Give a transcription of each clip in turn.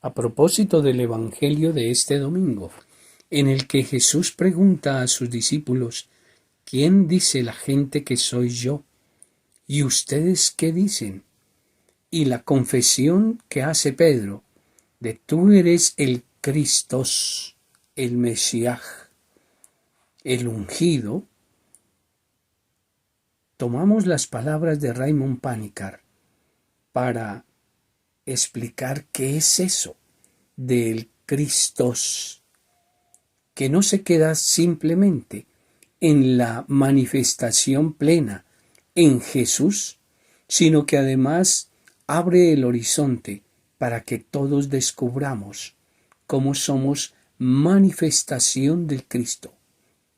a propósito del Evangelio de este domingo, en el que Jesús pregunta a sus discípulos: ¿quién dice la gente que soy yo? ¿Y ustedes qué dicen? Y la confesión que hace Pedro de tú eres el Cristos, el Mesías, el ungido. Tomamos las palabras de Raymond Panikkar para explicar qué es eso del Cristos, que no se queda simplemente en la manifestación plena en Jesús, sino que además abre el horizonte para que todos descubramos cómo somos manifestación del Cristo,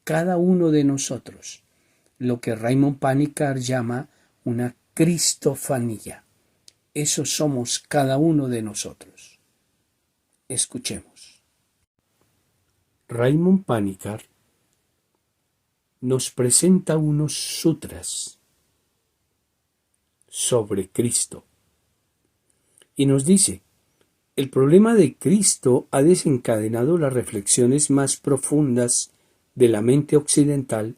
cada uno de nosotros, lo que Raymond Panikkar llama una cristofanía. Eso somos cada uno de nosotros. Escuchemos. Raymond Panikkar nos presenta unos sutras sobre Cristo y nos dice: el problema de Cristo ha desencadenado las reflexiones más profundas de la mente occidental,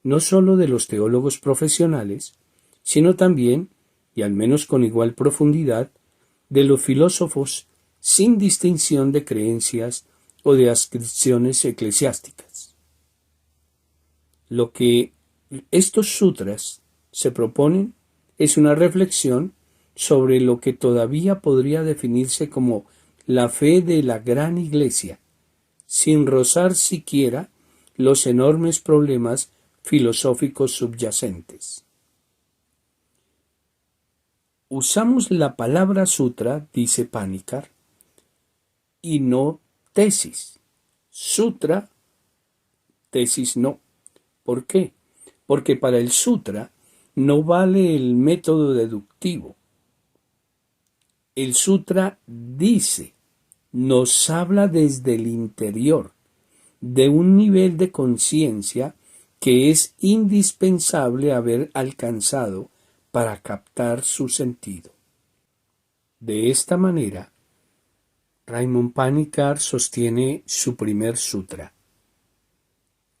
no sólo de los teólogos profesionales, sino también, y al menos con igual profundidad, de los filósofos sin distinción de creencias o de adscripciones eclesiásticas. Lo que estos sutras se proponen es una reflexión sobre lo que todavía podría definirse como la fe de la gran Iglesia, sin rozar siquiera los enormes problemas filosóficos subyacentes. Usamos la palabra sutra, dice Panikkar, y no tesis. Sutra, tesis no. ¿Por qué? Porque para el sutra no vale el método deductivo. El sutra dice, nos habla desde el interior, de un nivel de conciencia que es indispensable haber alcanzado para captar su sentido. De esta manera, Raymond Panikkar sostiene su primer sutra.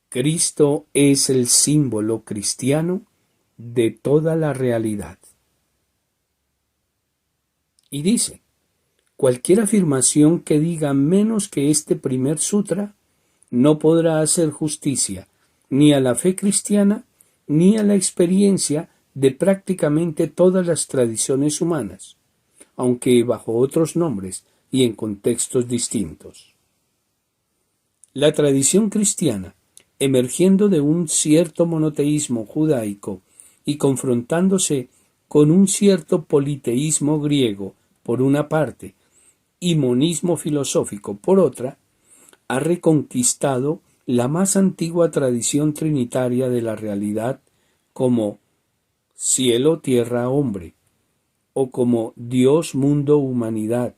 Cristo es el símbolo cristiano de toda la realidad. Y dice, cualquier afirmación que diga menos que este primer sutra no podrá hacer justicia ni a la fe cristiana ni a la experiencia de prácticamente todas las tradiciones humanas, aunque bajo otros nombres y en contextos distintos. La tradición cristiana, emergiendo de un cierto monoteísmo judaico y confrontándose con un cierto politeísmo griego por una parte y monismo filosófico por otra, ha reconquistado la más antigua tradición trinitaria de la realidad como cielo, tierra, hombre, o como Dios, mundo, humanidad,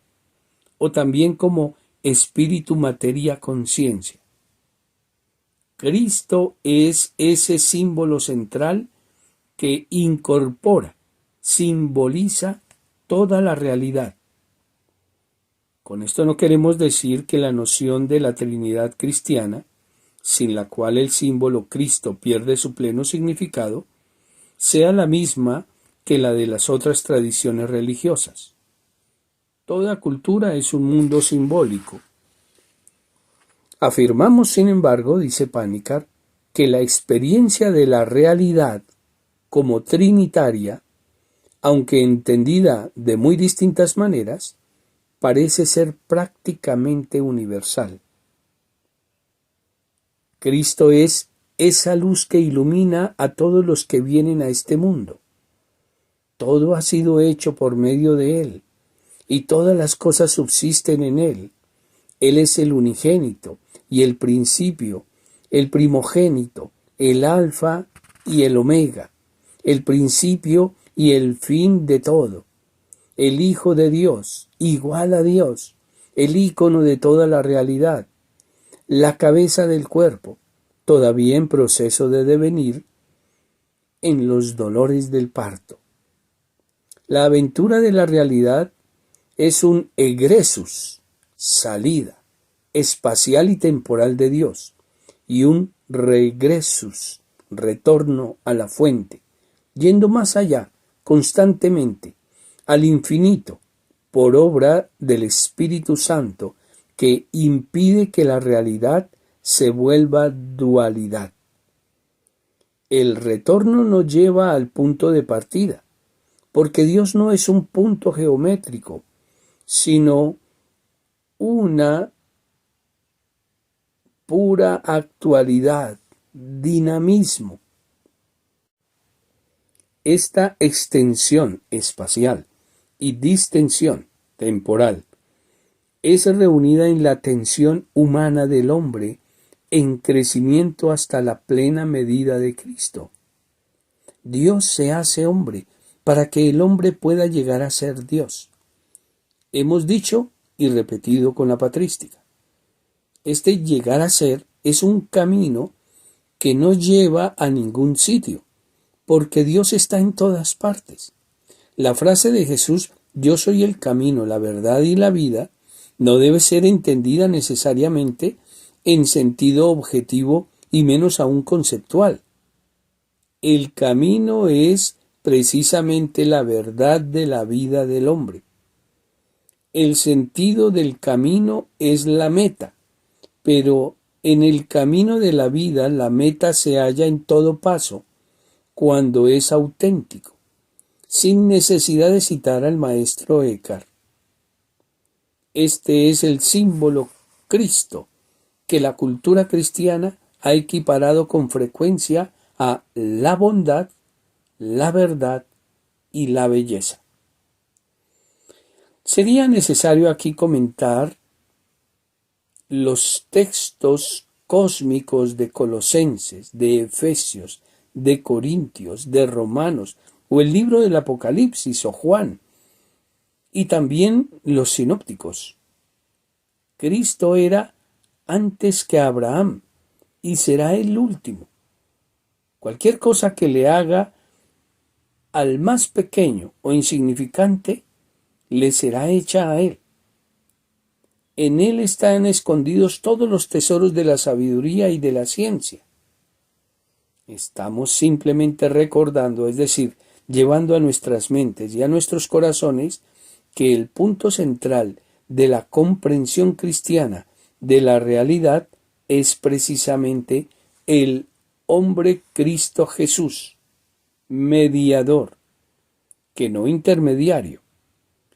o también como espíritu, materia, conciencia. Cristo es ese símbolo central que incorpora, simboliza toda la realidad. Con esto no queremos decir que la noción de la Trinidad cristiana, sin la cual el símbolo Cristo pierde su pleno significado, sea la misma que la de las otras tradiciones religiosas. Toda cultura es un mundo simbólico. Afirmamos, sin embargo, dice Panikkar, que la experiencia de la realidad como trinitaria, aunque entendida de muy distintas maneras, parece ser prácticamente universal. Cristo es esa luz que ilumina a todos los que vienen a este mundo. Todo ha sido hecho por medio de Él, y todas las cosas subsisten en Él. Él es el unigénito y el principio, el primogénito, el alfa y el omega, el principio y el fin de todo, el Hijo de Dios, igual a Dios, el ícono de toda la realidad, la cabeza del cuerpo, todavía en proceso de devenir, en los dolores del parto. La aventura de la realidad es un egresus, salida, espacial y temporal de Dios, y un regresus, retorno a la fuente, yendo más allá, constantemente, al infinito, por obra del Espíritu Santo, que impide que la realidad se vuelva dualidad. El retorno nos lleva al punto de partida, porque Dios no es un punto geométrico, sino una pura actualidad, dinamismo. Esta extensión espacial y distensión temporal es reunida en la tensión humana del hombre en crecimiento hasta la plena medida de Cristo. Dios se hace hombre para que el hombre pueda llegar a ser Dios. Hemos dicho y repetido con la patrística. Este llegar a ser es un camino que no lleva a ningún sitio, porque Dios está en todas partes. La frase de Jesús, yo soy el camino, la verdad y la vida, no debe ser entendida necesariamente en sentido objetivo y menos aún conceptual. El camino es precisamente la verdad de la vida del hombre. El sentido del camino es la meta, pero en el camino de la vida la meta se halla en todo paso, cuando es auténtico, sin necesidad de citar al maestro Eckhart. Este es el símbolo Cristo, que la cultura cristiana ha equiparado con frecuencia a la bondad, la verdad y la belleza. Sería necesario aquí comentar los textos cósmicos de Colosenses, de Efesios, de Corintios, de Romanos, o el libro del Apocalipsis o Juan, y también los sinópticos. Cristo era antes que Abraham y será el último. Cualquier cosa que le haga al más pequeño o insignificante, le será hecha a él. En él están escondidos todos los tesoros de la sabiduría y de la ciencia. Estamos simplemente recordando, es decir, llevando a nuestras mentes y a nuestros corazones, que el punto central de la comprensión cristiana de la realidad es precisamente el hombre Cristo Jesús, mediador, que no intermediario,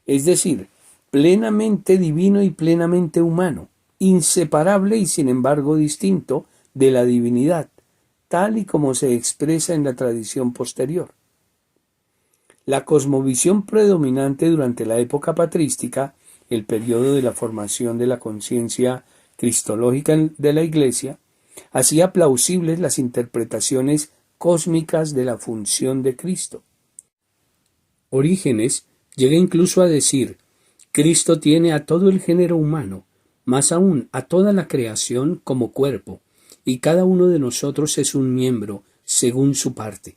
es decir, plenamente divino y plenamente humano, inseparable y sin embargo distinto de la divinidad, tal y como se expresa en la tradición posterior. La cosmovisión predominante durante la época patrística, el periodo de la formación de la conciencia cristológica de la Iglesia, hacía plausibles las interpretaciones cósmicas de la función de Cristo. Orígenes llega incluso a decir: Cristo tiene a todo el género humano, más aún a toda la creación como cuerpo, y cada uno de nosotros es un miembro según su parte.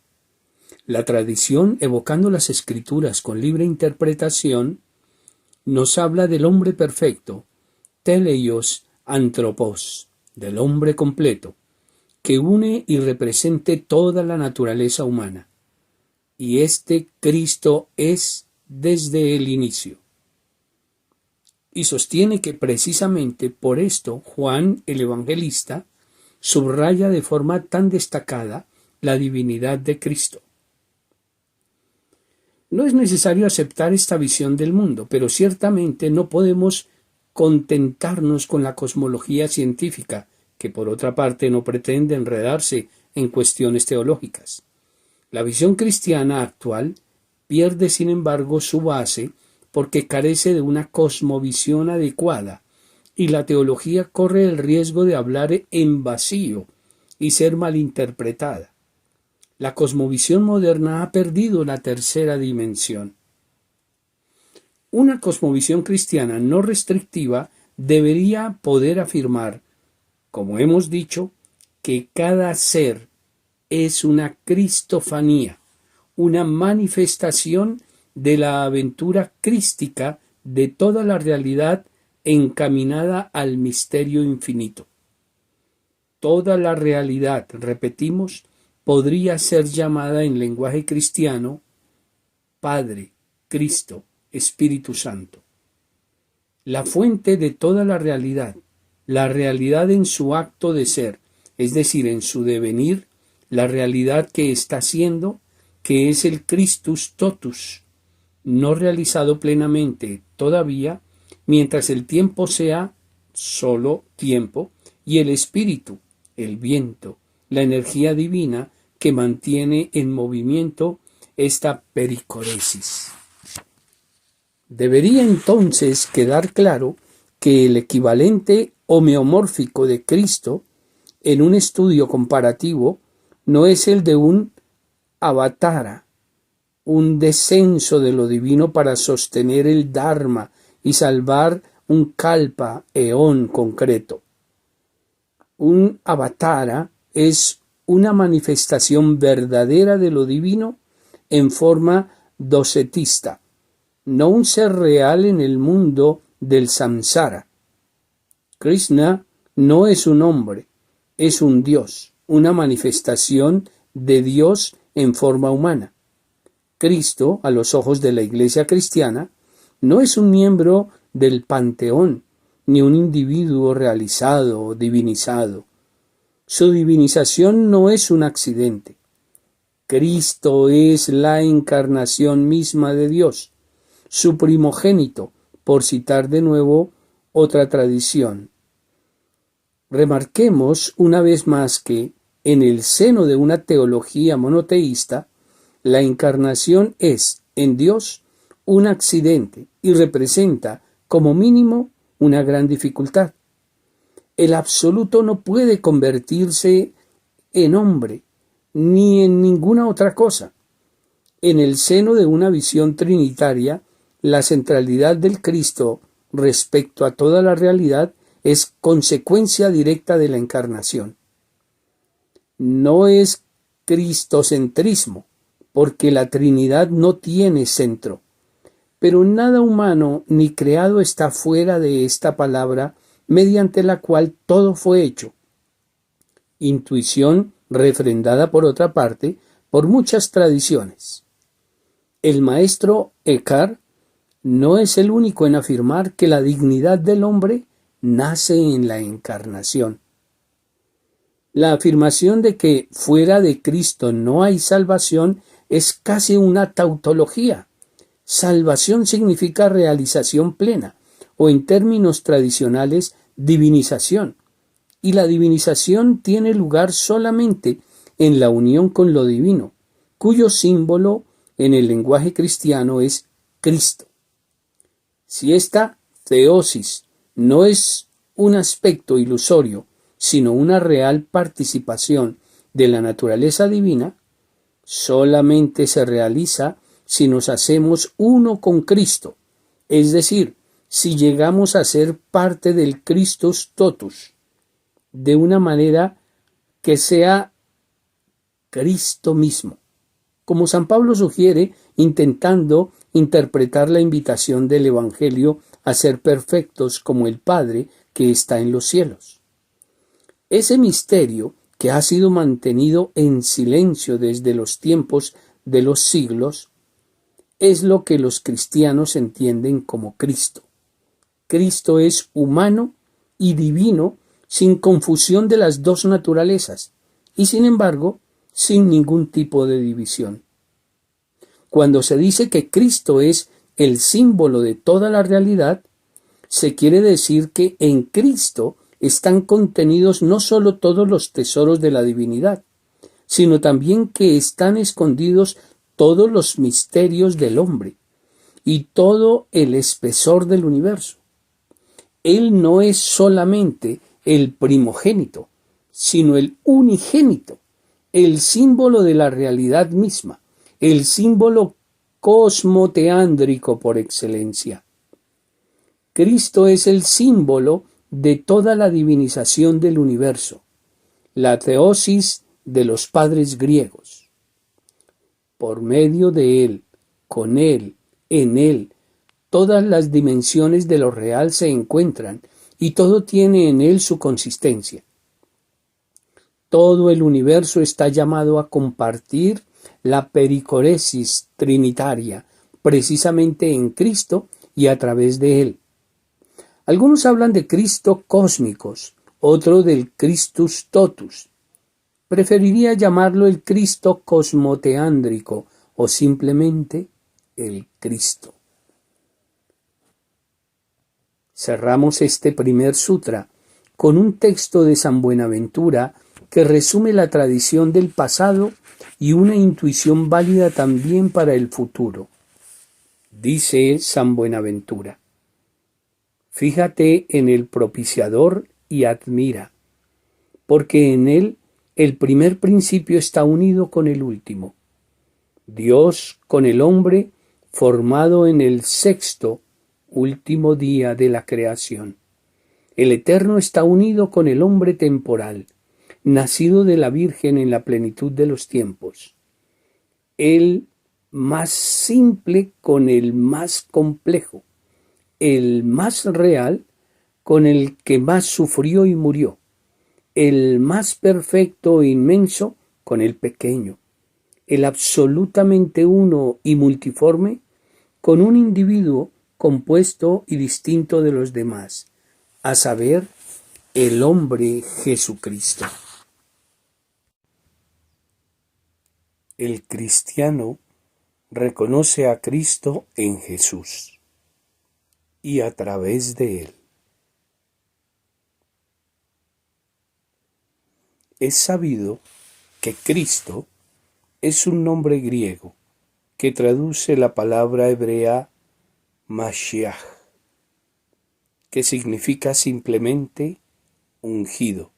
La tradición, evocando las Escrituras con libre interpretación, nos habla del hombre perfecto, teleios anthropos, del hombre completo, que une y represente toda la naturaleza humana. Y este Cristo es desde el inicio. Y sostiene que precisamente por esto Juan el Evangelista subraya de forma tan destacada la divinidad de Cristo. No es necesario aceptar esta visión del mundo, pero ciertamente no podemos contentarnos con la cosmología científica, que por otra parte no pretende enredarse en cuestiones teológicas. La visión cristiana actual pierde, sin embargo, su base porque carece de una cosmovisión adecuada, y la teología corre el riesgo de hablar en vacío y ser malinterpretada. La cosmovisión moderna ha perdido la tercera dimensión. Una cosmovisión cristiana no restrictiva debería poder afirmar, como hemos dicho, que cada ser es una cristofanía, una manifestación de la aventura crística de toda la realidad encaminada al misterio infinito. Toda la realidad, repetimos, podría ser llamada en lenguaje cristiano Padre, Cristo, Espíritu Santo. La fuente de toda la realidad en su acto de ser, es decir, en su devenir, la realidad que está siendo, que es el Christus totus, no realizado plenamente todavía, mientras el tiempo sea solo tiempo, y el espíritu, el viento, la energía divina que mantiene en movimiento esta pericoresis. Debería entonces quedar claro que el equivalente homeomórfico de Cristo en un estudio comparativo no es el de un avatara, un descenso de lo divino para sostener el Dharma y salvar un kalpa eón concreto. Un avatara es una manifestación verdadera de lo divino en forma docetista, no un ser real en el mundo del samsara. Krishna no es un hombre, es un Dios, una manifestación de Dios en forma humana. Cristo, a los ojos de la Iglesia cristiana, no es un miembro del panteón, ni un individuo realizado o divinizado. Su divinización no es un accidente. Cristo es la encarnación misma de Dios, su primogénito, por citar de nuevo otra tradición. Remarquemos una vez más que, en el seno de una teología monoteísta, la encarnación es, en Dios, un accidente y representa, como mínimo, una gran dificultad. El absoluto no puede convertirse en hombre, ni en ninguna otra cosa. En el seno de una visión trinitaria, la centralidad del Cristo respecto a toda la realidad es consecuencia directa de la encarnación. No es cristocentrismo, porque la Trinidad no tiene centro. Pero nada humano ni creado está fuera de esta palabra mediante la cual todo fue hecho. Intuición refrendada por otra parte por muchas tradiciones. El maestro Eckhart no es el único en afirmar que la dignidad del hombre nace en la encarnación. La afirmación de que fuera de Cristo no hay salvación es casi una tautología. Salvación significa realización plena, o en términos tradicionales, divinización. Y la divinización tiene lugar solamente en la unión con lo divino, cuyo símbolo en el lenguaje cristiano es Cristo. Si esta teosis no es un aspecto ilusorio, sino una real participación de la naturaleza divina, solamente se realiza si nos hacemos uno con Cristo, es decir, si llegamos a ser parte del Christus totus, de una manera que sea Cristo mismo, como San Pablo sugiere, intentando interpretar la invitación del Evangelio a ser perfectos como el Padre que está en los cielos. Ese misterio que ha sido mantenido en silencio desde los tiempos de los siglos es lo que los cristianos entienden como Cristo. Cristo es humano y divino sin confusión de las dos naturalezas y sin embargo sin ningún tipo de división. Cuando se dice que Cristo es el símbolo de toda la realidad, se quiere decir que en Cristo están contenidos no solo todos los tesoros de la divinidad, sino también que están escondidos todos los misterios del hombre y todo el espesor del universo. Él no es solamente el primogénito, sino el unigénito, el símbolo de la realidad misma, el símbolo cosmoteándrico por excelencia. Cristo es el símbolo de toda la divinización del universo, la teosis de los padres griegos. Por medio de él, con él, en él, Todas las dimensiones de lo real se encuentran y todo tiene en él su consistencia. Todo el universo está llamado a compartir la pericoresis trinitaria, precisamente en Cristo y a través de él. Algunos hablan de Cristo cósmicos, otro del Christus totus. Preferiría llamarlo el Cristo cosmoteándrico o simplemente el Cristo. Cerramos este primer sutra con un texto de San Buenaventura que resume la tradición del pasado y una intuición válida también para el futuro. Dice San Buenaventura: fíjate en el propiciador y admira, porque en él el primer principio está unido con el último. Dios con el hombre formado en el sexto, último día de la creación. El Eterno está unido con el hombre temporal, nacido de la Virgen en la plenitud de los tiempos. El más simple con el más complejo, el más real con el que más sufrió y murió, el más perfecto e inmenso con el pequeño, el absolutamente uno y multiforme con un individuo compuesto y distinto de los demás, a saber, el hombre Jesucristo. El cristiano reconoce a Cristo en Jesús y a través de él. Es sabido que Cristo es un nombre griego que traduce la palabra hebrea Mashiach, que significa simplemente ungido.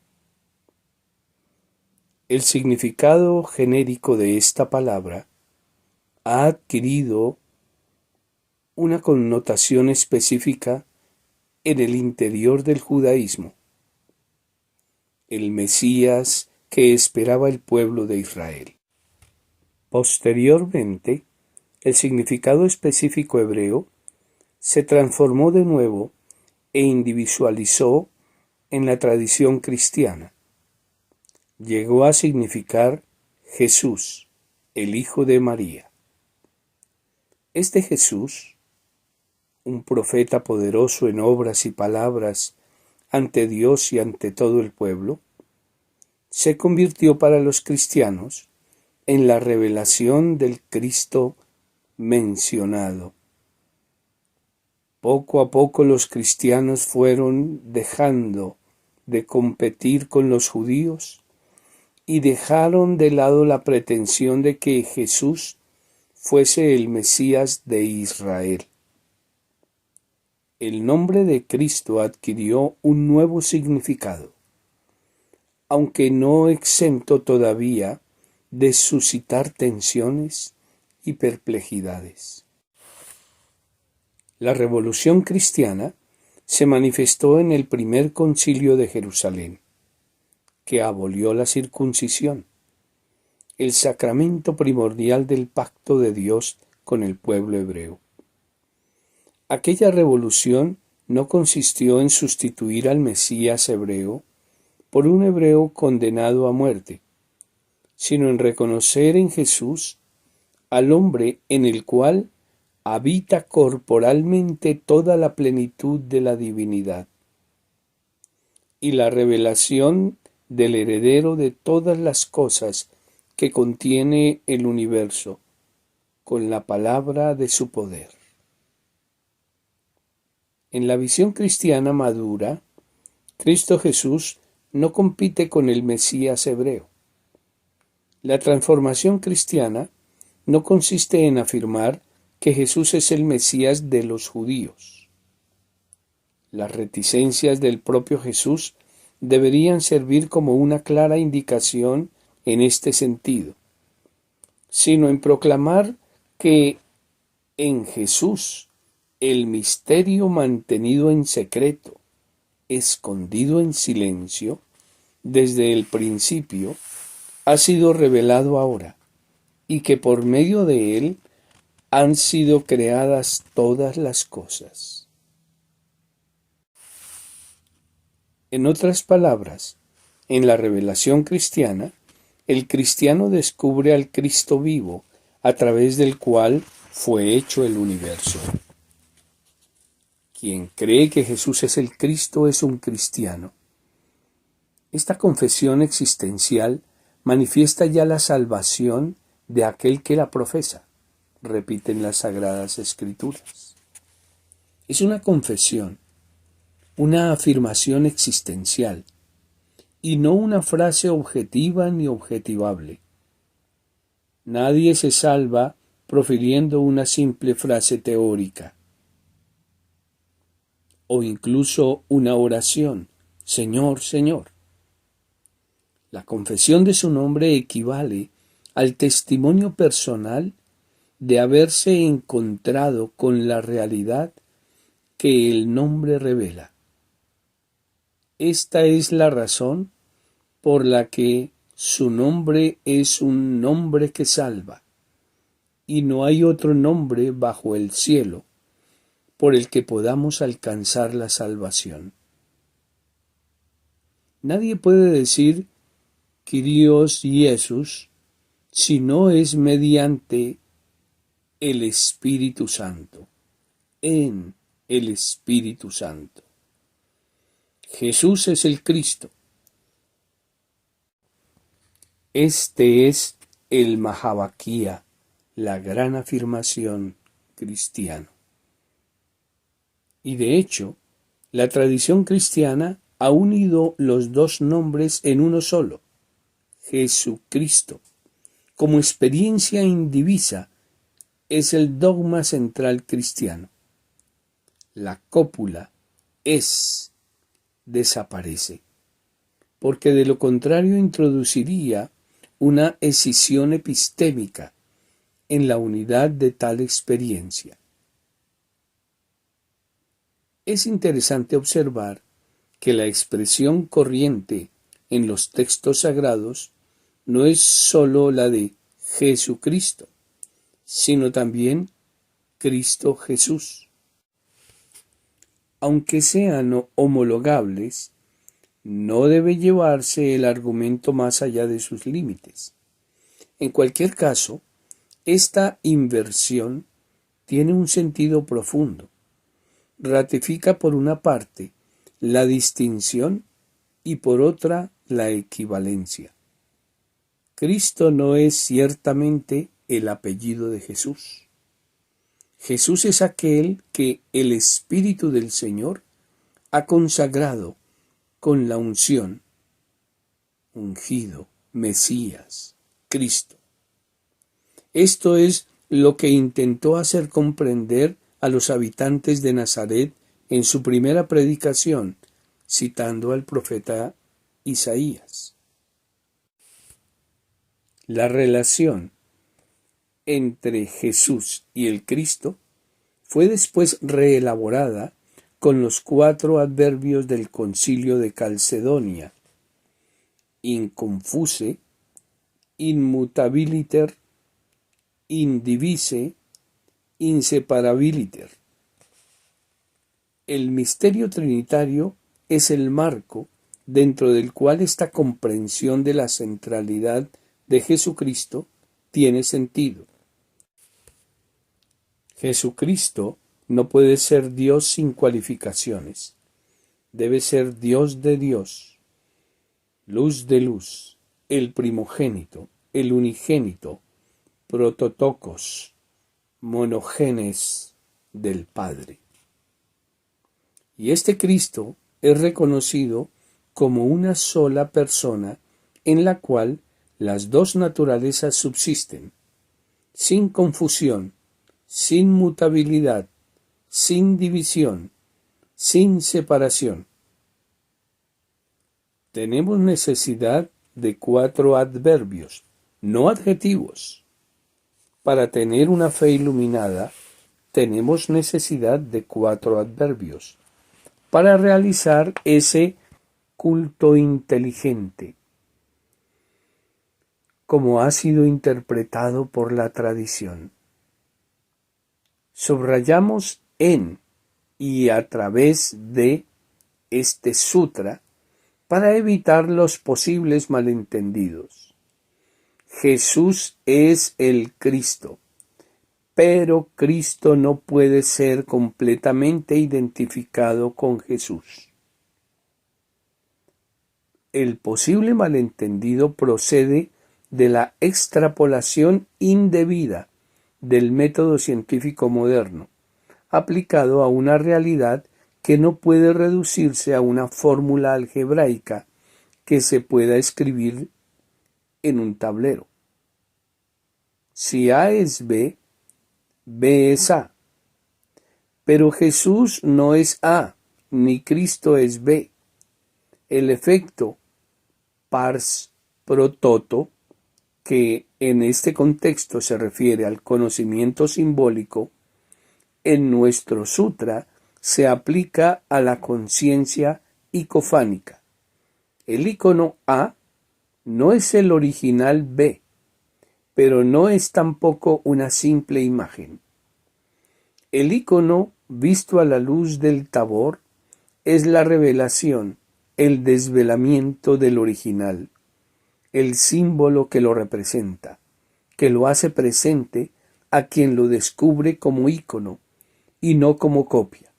El significado genérico de esta palabra ha adquirido una connotación específica en el interior del judaísmo, el Mesías que esperaba el pueblo de Israel. Posteriormente, el significado específico hebreo se transformó de nuevo e individualizó en la tradición cristiana. Llegó a significar Jesús, el Hijo de María. Este Jesús, un profeta poderoso en obras y palabras ante Dios y ante todo el pueblo, se convirtió para los cristianos en la revelación del Cristo mencionado. Poco a poco los cristianos fueron dejando de competir con los judíos y dejaron de lado la pretensión de que Jesús fuese el Mesías de Israel. El nombre de Cristo adquirió un nuevo significado, aunque no exento todavía de suscitar tensiones y perplejidades. La Revolución Cristiana se manifestó en el primer concilio de Jerusalén, que abolió la circuncisión, el sacramento primordial del pacto de Dios con el pueblo hebreo. Aquella revolución no consistió en sustituir al Mesías hebreo por un hebreo condenado a muerte, sino en reconocer en Jesús al hombre en el cual habita corporalmente toda la plenitud de la divinidad, y la revelación del heredero de todas las cosas que contiene el universo, con la palabra de su poder. En la visión cristiana madura, Cristo Jesús no compite con el Mesías hebreo. La transformación cristiana no consiste en afirmar que Jesús es el Mesías de los judíos. Las reticencias del propio Jesús deberían servir como una clara indicación en este sentido, sino en proclamar que en Jesús el misterio mantenido en secreto, escondido en silencio, desde el principio, ha sido revelado ahora, y que por medio de él han sido creadas todas las cosas. En otras palabras, en la revelación cristiana, el cristiano descubre al Cristo vivo, a través del cual fue hecho el universo. Quien cree que Jesús es el Cristo es un cristiano. Esta confesión existencial manifiesta ya la salvación de aquel que la profesa, repiten las Sagradas Escrituras. Es una confesión, una afirmación existencial, y no una frase objetiva ni objetivable. Nadie se salva profiriendo una simple frase teórica, o incluso una oración, Señor, Señor. La confesión de su nombre equivale al testimonio personal de haberse encontrado con la realidad que el nombre revela. Esta es la razón por la que su nombre es un nombre que salva, y no hay otro nombre bajo el cielo por el que podamos alcanzar la salvación. Nadie puede decir Kyrios Jesús si no es mediante el Espíritu Santo, en el Espíritu Santo. Jesús es el Cristo. Este es el Mahavakya, la gran afirmación cristiana. Y de hecho, la tradición cristiana ha unido los dos nombres en uno solo, Jesucristo. Como experiencia indivisa, es el dogma central cristiano. La cópula desaparece, porque de lo contrario introduciría una escisión epistémica en la unidad de tal experiencia. Es interesante observar que la expresión corriente en los textos sagrados no es sólo la de Jesucristo, sino también Cristo Jesús. Aunque sean homologables, no debe llevarse el argumento más allá de sus límites. En cualquier caso, esta inversión tiene un sentido profundo. Ratifica por una parte la distinción y por otra la equivalencia. Cristo no es ciertamente el apellido de Jesús. Jesús es aquel que el Espíritu del Señor ha consagrado con la unción, ungido, Mesías, Cristo. Esto es lo que intentó hacer comprender a los habitantes de Nazaret en su primera predicación, citando al profeta Isaías. La relación entre Jesús y el Cristo fue después reelaborada con los 4 adverbios del Concilio de Calcedonia: inconfuse, inmutabiliter, indivise, inseparabiliter. El misterio trinitario es el marco dentro del cual esta comprensión de la centralidad de Jesucristo tiene sentido. Jesucristo no puede ser Dios sin cualificaciones. Debe ser Dios de Dios, luz de luz, el primogénito, el unigénito, prototokos, monogenes del Padre. Y este Cristo es reconocido como una sola persona en la cual las dos naturalezas subsisten, sin confusión, sin mutabilidad, sin división, sin separación. Tenemos necesidad de 4 adverbios, no adjetivos. Para tener una fe iluminada, tenemos necesidad de 4 adverbios para realizar ese culto inteligente, como ha sido interpretado por la tradición. Subrayamos en y a través de este sutra para evitar los posibles malentendidos. Jesús es el Cristo, pero Cristo no puede ser completamente identificado con Jesús. El posible malentendido procede de la extrapolación indebida del método científico moderno, aplicado a una realidad que no puede reducirse a una fórmula algebraica que se pueda escribir en un tablero. Si A es B, B es A. Pero Jesús no es A, ni Cristo es B. El efecto pars pro toto, que en este contexto se refiere al conocimiento simbólico, en nuestro sutra se aplica a la conciencia icofánica. El icono A no es el original B, pero no es tampoco una simple imagen. El icono, visto a la luz del Tabor, es la revelación, el desvelamiento del original, el símbolo que lo representa, que lo hace presente a quien lo descubre como icono y no como copia.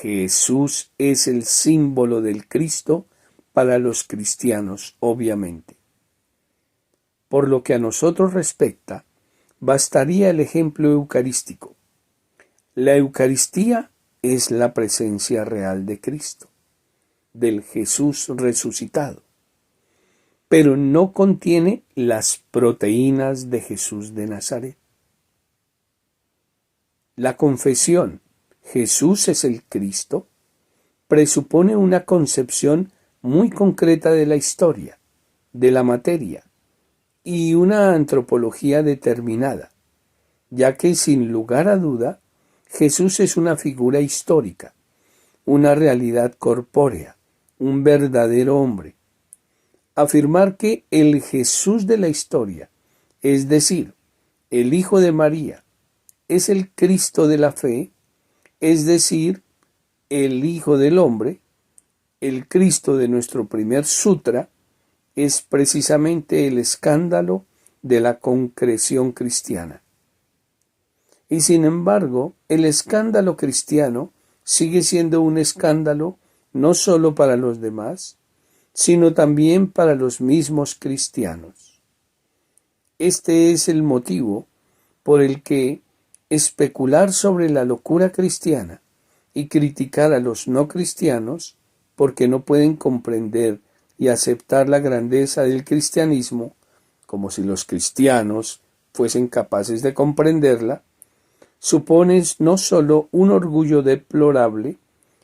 Jesús es el símbolo del Cristo para los cristianos, obviamente. Por lo que a nosotros respecta, bastaría el ejemplo eucarístico. La Eucaristía es la presencia real de Cristo, del Jesús resucitado, pero no contiene las proteínas de Jesús de Nazaret. La confesión, Jesús es el Cristo, presupone una concepción muy concreta de la historia, de la materia, y una antropología determinada, ya que sin lugar a duda, Jesús es una figura histórica, una realidad corpórea, un verdadero hombre. Afirmar que el Jesús de la historia, es decir, el Hijo de María, es el Cristo de la fe, es decir, el Hijo del Hombre, el Cristo de nuestro primer sutra, es precisamente el escándalo de la concreción cristiana. Y sin embargo, el escándalo cristiano sigue siendo un escándalo no solo para los demás, sino también para los mismos cristianos. Este es el motivo por el que especular sobre la locura cristiana y criticar a los no cristianos porque no pueden comprender y aceptar la grandeza del cristianismo, como si los cristianos fuesen capaces de comprenderla, supone no solo un orgullo deplorable,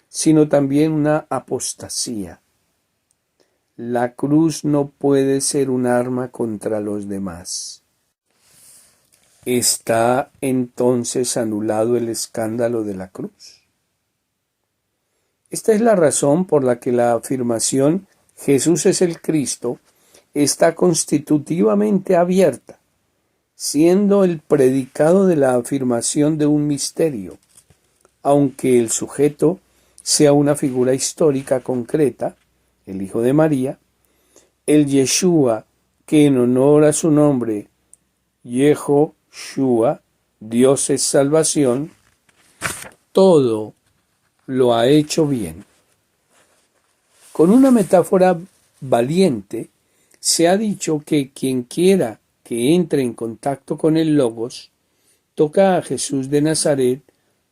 sino también una apostasía. La cruz no puede ser un arma contra los demás. ¿Está entonces anulado el escándalo de la cruz? Esta es la razón por la que la afirmación Jesús es el Cristo está constitutivamente abierta, siendo el predicado de la afirmación de un misterio, aunque el sujeto sea una figura histórica concreta, el Hijo de María, el Yeshua, que en honor a su nombre, Yehoshua, Dios es salvación, todo lo ha hecho bien. Con una metáfora valiente, se ha dicho que quien quiera que entre en contacto con el Logos, toca a Jesús de Nazaret,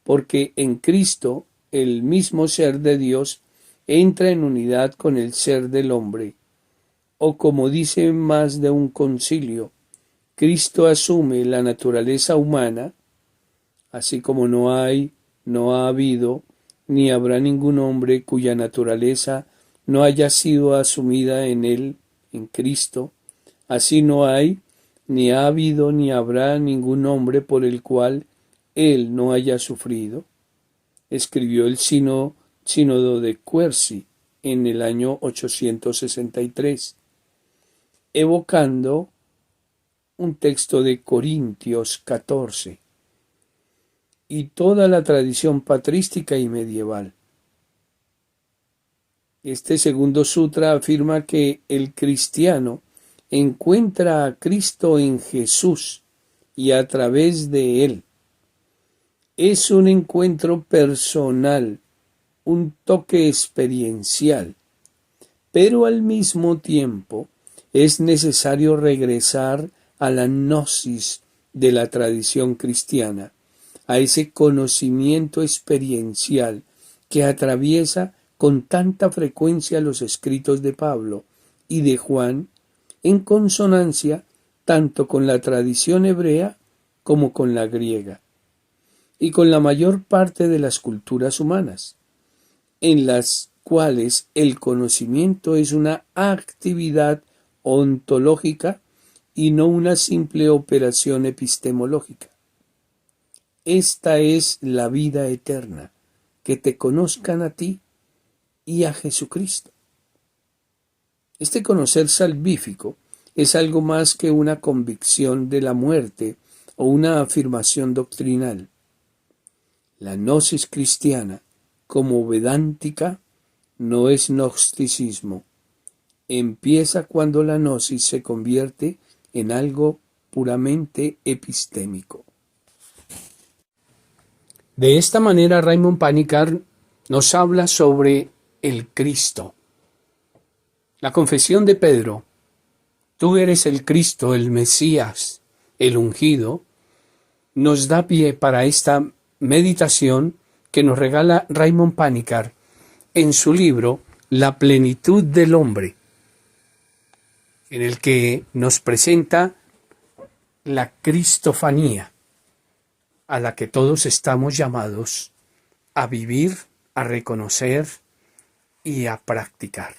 porque en Cristo el mismo ser de Dios entra en unidad con el ser del hombre. O como dice más de un concilio, Cristo asume la naturaleza humana, así como no hay, no ha habido, ni habrá ningún hombre cuya naturaleza no haya sido asumida en él, en Cristo, así no hay, ni ha habido, ni habrá ningún hombre por el cual él no haya sufrido. Escribió el sínodo de Quercy en el año 863, evocando un texto de Corintios 14. y toda la tradición patrística y medieval. Este segundo sutra afirma que el cristiano encuentra a Cristo en Jesús y a través de él. Es un encuentro personal, un toque experiencial, pero al mismo tiempo es necesario regresar a la gnosis de la tradición cristiana, a ese conocimiento experiencial que atraviesa con tanta frecuencia los escritos de Pablo y de Juan, en consonancia tanto con la tradición hebrea como con la griega, y con la mayor parte de las culturas humanas, en las cuales el conocimiento es una actividad ontológica y no una simple operación epistemológica. Esta es la vida eterna, que te conozcan a ti y a Jesucristo. Este conocer salvífico es algo más que una convicción de la muerte o una afirmación doctrinal. La gnosis cristiana, como vedántica, no es gnosticismo. Empieza cuando la gnosis se convierte en algo puramente epistémico. De esta manera, Raymond Panikkar nos habla sobre el Cristo. La confesión de Pedro, tú eres el Cristo, el Mesías, el ungido, nos da pie para esta meditación que nos regala Raymond Panikkar en su libro La plenitud del hombre, en el que nos presenta la cristofanía a la que todos estamos llamados a vivir, a reconocer y a practicar.